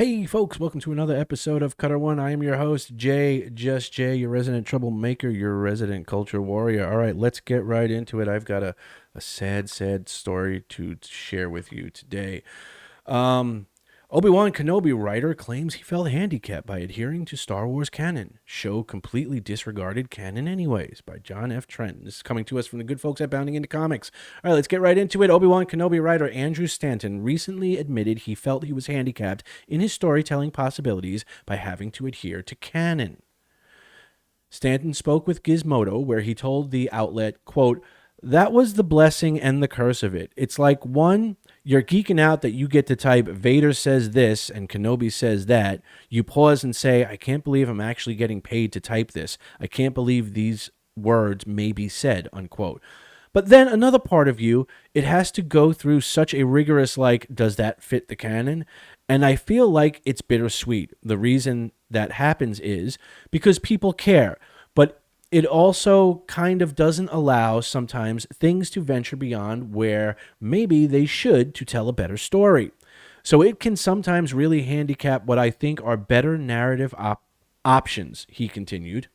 Hey folks, welcome to another episode of Cutter One. I am your host, Jay, just Jay, your resident troublemaker, your resident culture warrior. All right, let's get right into it. I've got a sad story to share with you today. Um, Obi-Wan Kenobi writer claims he felt handicapped by adhering to Star Wars canon. Show completely disregarded canon anyways, by John F. Trenton. This is coming to us from the good folks at Bounding Into Comics. All right, let's get right into it. Obi-Wan Kenobi writer Andrew Stanton recently admitted he felt he was handicapped in his storytelling possibilities by having to adhere to canon. Stanton spoke with Gizmodo, where he told the outlet, quote, "That was the blessing and the curse of it. It's like, one, you're geeking out that you get to type Vader says this and Kenobi says that. You pause and say, I can't believe I'm actually getting paid to type this. I can't believe these words may be said," unquote. But then another part of you, it has to go through such a rigorous, like, does that fit the canon? And I feel like it's bittersweet. The reason that happens is because people care. But it also kind of doesn't allow sometimes things to venture beyond where maybe they should to tell a better story. So it can sometimes really handicap what I think are better narrative options, he continued.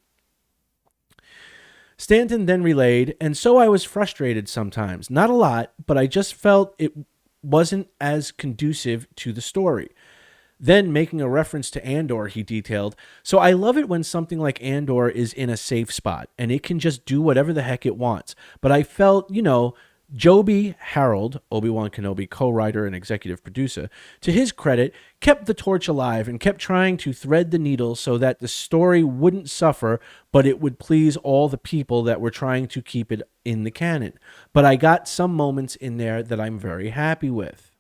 Stanton then relayed, and so I was frustrated sometimes. Not a lot, but I just felt it wasn't as conducive to the story. Then, making a reference to Andor, he detailed, so I love it when something like Andor is in a safe spot, and it can just do whatever the heck it wants. But I felt, Joby Harold, Obi-Wan Kenobi co-writer and executive producer, to his credit, kept the torch alive and kept trying to thread the needle so that the story wouldn't suffer, but it would please all the people that were trying to keep it in the canon. But I got some moments in there that I'm very happy with.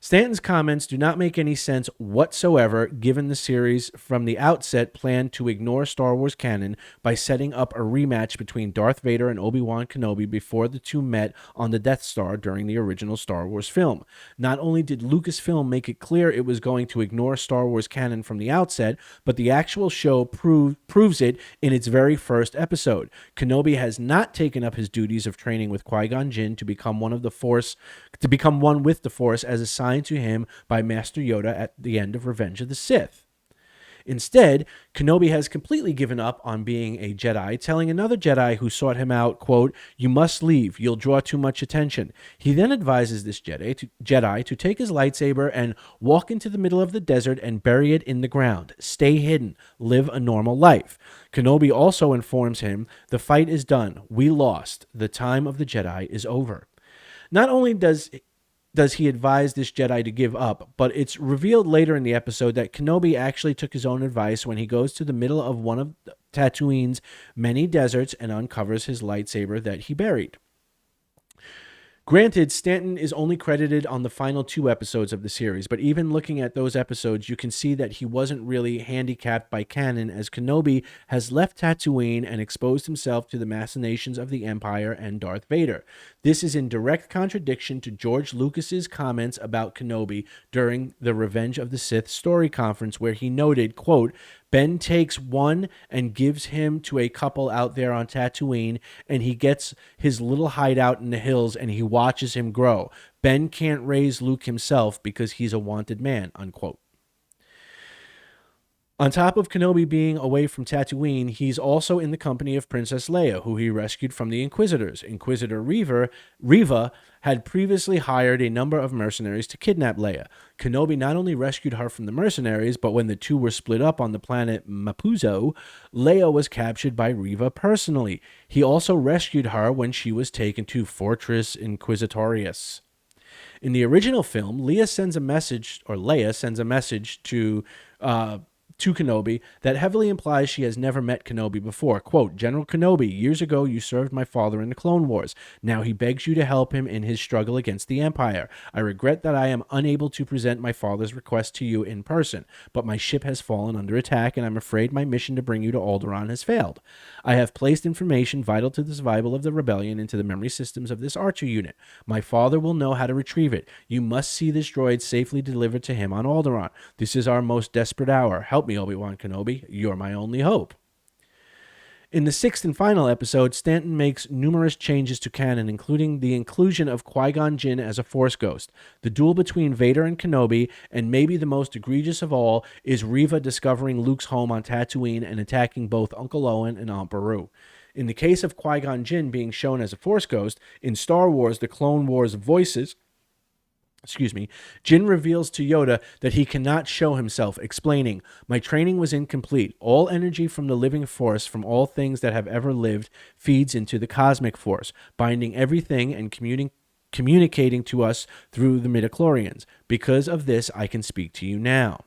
Stanton's comments do not make any sense whatsoever, given the series from the outset planned to ignore Star Wars canon by setting up a rematch between Darth Vader and Obi-Wan Kenobi before the two met on the Death Star during the original Star Wars film. Not only did Lucasfilm make it clear it was going to ignore Star Wars canon from the outset, but the actual show proves it in its very first episode. Kenobi has not taken up his duties of training with Qui-Gon Jinn to become one with the Force as assigned to him by Master Yoda at the end of Revenge of the Sith. Instead, Kenobi has completely given up on being a Jedi, telling another Jedi who sought him out, quote, "You must leave. You'll draw too much attention." He then advises this Jedi to take his lightsaber and walk into the middle of the desert and bury it in the ground. Stay hidden. Live a normal life. Kenobi also informs him, "The fight is done. We lost. The time of the Jedi is over." Not only does he advise this Jedi to give up, but it's revealed later in the episode that Kenobi actually took his own advice when he goes to the middle of one of Tatooine's many deserts and uncovers his lightsaber that he buried. Granted, Stanton is only credited on the final 2 episodes of the series, but even looking at those episodes, you can see that he wasn't really handicapped by canon, as Kenobi has left Tatooine and exposed himself to the machinations of the Empire and Darth Vader. This is in direct contradiction to George Lucas's comments about Kenobi during the Revenge of the Sith story conference, where he noted, quote, "Ben takes one and gives him to a couple out there on Tatooine, and he gets his little hideout in the hills and he watches him grow. Ben can't raise Luke himself because he's a wanted man," unquote. On top of Kenobi being away from Tatooine, he's also in the company of Princess Leia, who he rescued from the Inquisitors. Inquisitor Reva had previously hired a number of mercenaries to kidnap Leia. Kenobi not only rescued her from the mercenaries, but when the two were split up on the planet Mapuzo, Leia was captured by Reva personally. He also rescued her when she was taken to Fortress Inquisitorius. In the original film, Leia sends a message to Kenobi that heavily implies she has never met Kenobi before. Quote, "General Kenobi, years ago you served my father in the Clone Wars. Now he begs you to help him in his struggle against the Empire. I regret that I am unable to present my father's request to you in person, but my ship has fallen under attack and I'm afraid my mission to bring you to Alderaan has failed. I have placed information vital to the survival of the rebellion into the memory systems of this Archer unit. My father will know how to retrieve it. You must see this droid safely delivered to him on Alderaan. This is our most desperate hour. Help me, Obi-Wan Kenobi. You're my only hope." In the sixth and final episode, Stanton makes numerous changes to canon, including the inclusion of Qui-Gon Jinn as a Force ghost. The duel between Vader and Kenobi, and maybe the most egregious of all, is Reva discovering Luke's home on Tatooine and attacking both Uncle Owen and Aunt Beru. In the case of Qui-Gon Jinn being shown as a Force ghost, in Star Wars The Clone Wars Voices, Jin reveals to Yoda that he cannot show himself, explaining, "My training was incomplete. All energy from the living force, from all things that have ever lived, feeds into the cosmic force, binding everything and communicating to us through the midichlorians. Because of this, I can speak to you now."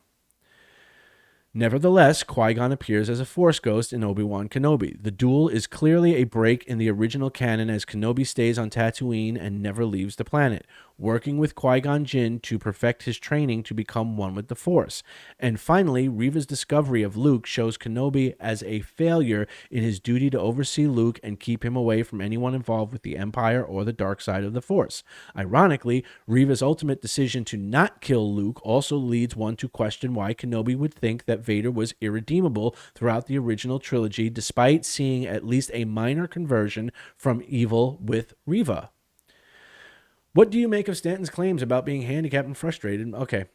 Nevertheless, Qui-Gon appears as a Force ghost in Obi-Wan Kenobi. The duel is clearly a break in the original canon, as Kenobi stays on Tatooine and never leaves the planet, working with Qui-Gon Jinn to perfect his training to become one with the Force. And finally, Reva's discovery of Luke shows Kenobi as a failure in his duty to oversee Luke and keep him away from anyone involved with the Empire or the dark side of the Force. Ironically, Reva's ultimate decision to not kill Luke also leads one to question why Kenobi would think that Vader was irredeemable throughout the original trilogy, despite seeing at least a minor conversion from evil with Reva. What do you make of Stanton's claims about being handicapped and frustrated? Okay.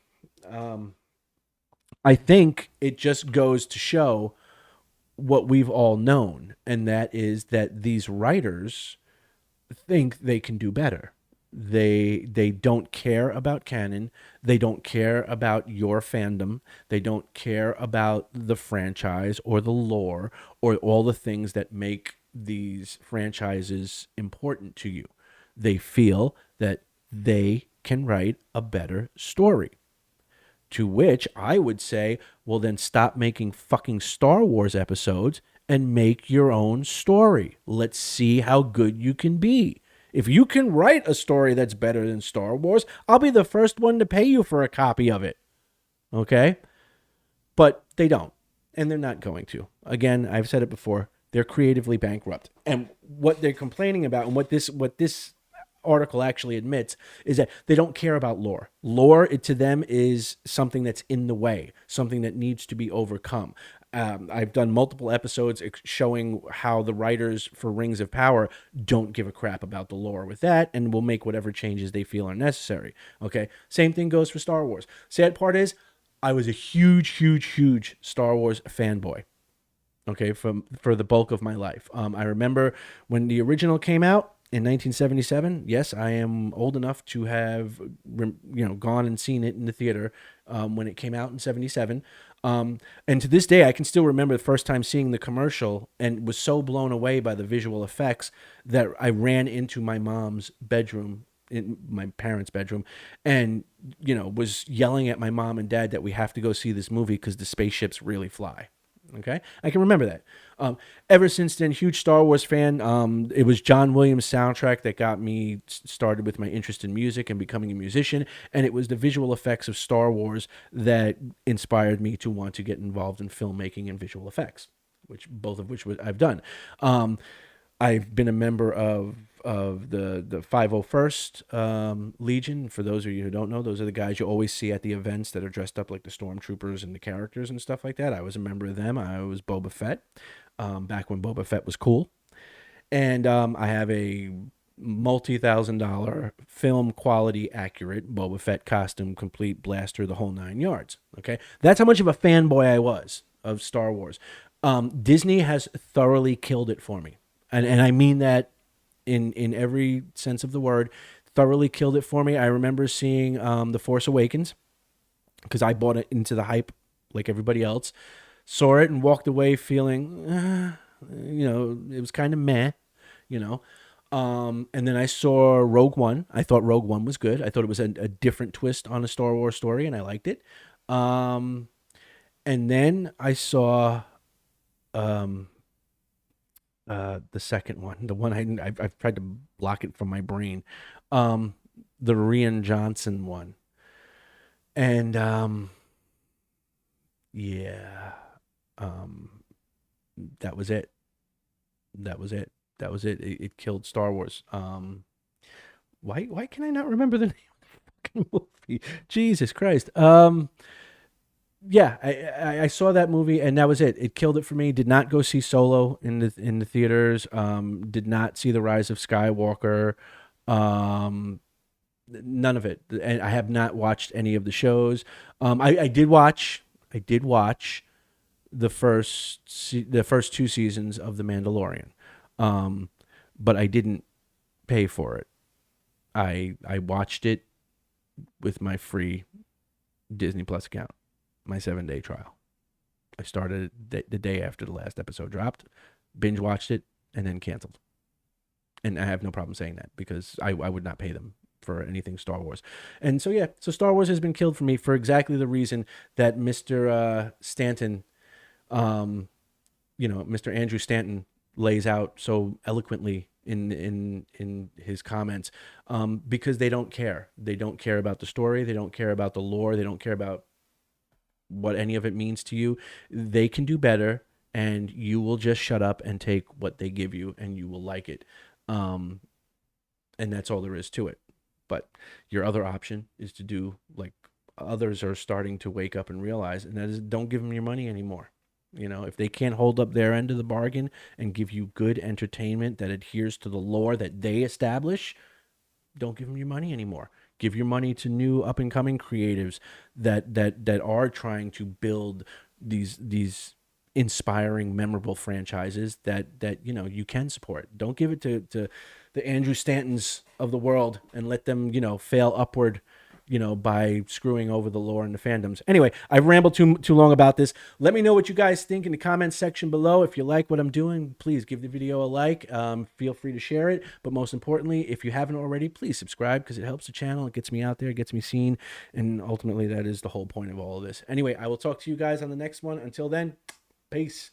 I think it just goes to show what we've all known, and that is that these writers think they can do better. They don't care about canon. They don't care about your fandom. They don't care about the franchise or the lore or all the things that make these franchises important to you. They feel that they can write a better story. To which I would say, well, then stop making fucking Star Wars episodes and make your own story. Let's see how good you can be. If you can write a story that's better than Star Wars, I'll be the first one to pay you for a copy of it. Okay? But they don't. And they're not going to. Again, I've said it before. They're creatively bankrupt. And what they're complaining about, and what this article actually admits, is that they don't care about lore. Lore, to them, is something that's in the way, something that needs to be overcome. I've done multiple episodes showing how the writers for Rings of Power don't give a crap about the lore with that, and will make whatever changes they feel are necessary. Okay, same thing goes for Star Wars. Sad part is, I was a huge Star Wars fanboy. Okay, for the bulk of my life. I remember when the original came out in 1977. Yes, I am old enough to have gone and seen it in the theater when it came out in 77. And to this day, I can still remember the first time seeing the commercial and was so blown away by the visual effects that I ran into my mom's bedroom, in my parents' bedroom, and was yelling at my mom and dad that we have to go see this movie because the spaceships really fly. Okay, I can remember that. Ever since then, huge Star Wars fan. It was John Williams' soundtrack that got me started with my interest in music and becoming a musician, and it was the visual effects of Star Wars that inspired me to want to get involved in filmmaking and visual effects, both of which I've done. I've been a member of the 501st Legion. For those of you who don't know, those are the guys you always see at the events that are dressed up like the stormtroopers and the characters and stuff like that. I was a member of them. I was Boba Fett back when Boba Fett was cool. And I have a multi-$1,000 film quality accurate Boba Fett costume, complete blaster, the whole 9 yards. Okay, that's how much of a fanboy I was of Star Wars. Disney has thoroughly killed it for me. And I mean that in every sense of the word, thoroughly killed it for me. I remember seeing The Force Awakens because I bought it into the hype like everybody else. Saw it and walked away feeling, it was kind of meh, And then I saw Rogue One. I thought Rogue One was good. I thought it was a different twist on a Star Wars story, and I liked it. And then I saw the second one, the one I've tried to block it from my brain, the Rian Johnson one, and that was it. It killed Star Wars. Why can I not remember the name of the fucking movie? Jesus Christ. yeah, I saw that movie and that was it. It killed it for me. Did not go see Solo in the theaters. Did not see The Rise of Skywalker. Um, None of it. And I have not watched any of the shows. I did watch the first two seasons of The Mandalorian, um, but I didn't pay for it. I watched it with my free Disney Plus account, my 7 day trial. I started the day after the last episode dropped, binge watched it, and then canceled. And I have no problem saying that because I would not pay them for anything Star Wars. And so, yeah, so Star Wars has been killed for me for exactly the reason that Mr. Stanton, Mr. Andrew Stanton lays out so eloquently in his comments, because they don't care. They don't care about the story. They don't care about the lore. They don't care about what any of it means to you. They can do better, and you will just shut up and take what they give you, and you will like it. Um, and that's all there is to it. But your other option is to do like others are starting to wake up and realize, and that is don't give them your money anymore. If they can't hold up their end of the bargain and give you good entertainment that adheres to the lore that they establish, don't give them your money anymore. Give your money to new up and coming creatives that are trying to build these inspiring, memorable franchises that you can support. Don't give it to the Andrew Stantons of the world and let them fail upward, by screwing over the lore and the fandoms. Anyway, I've rambled too long about this. Let me know what you guys think in the comments section below. If you like what I'm doing, please give the video a like. Feel free to share it. But most importantly, if you haven't already, please subscribe because it helps the channel. It gets me out there, it gets me seen. And ultimately, that is the whole point of all of this. Anyway, I will talk to you guys on the next one. Until then, peace.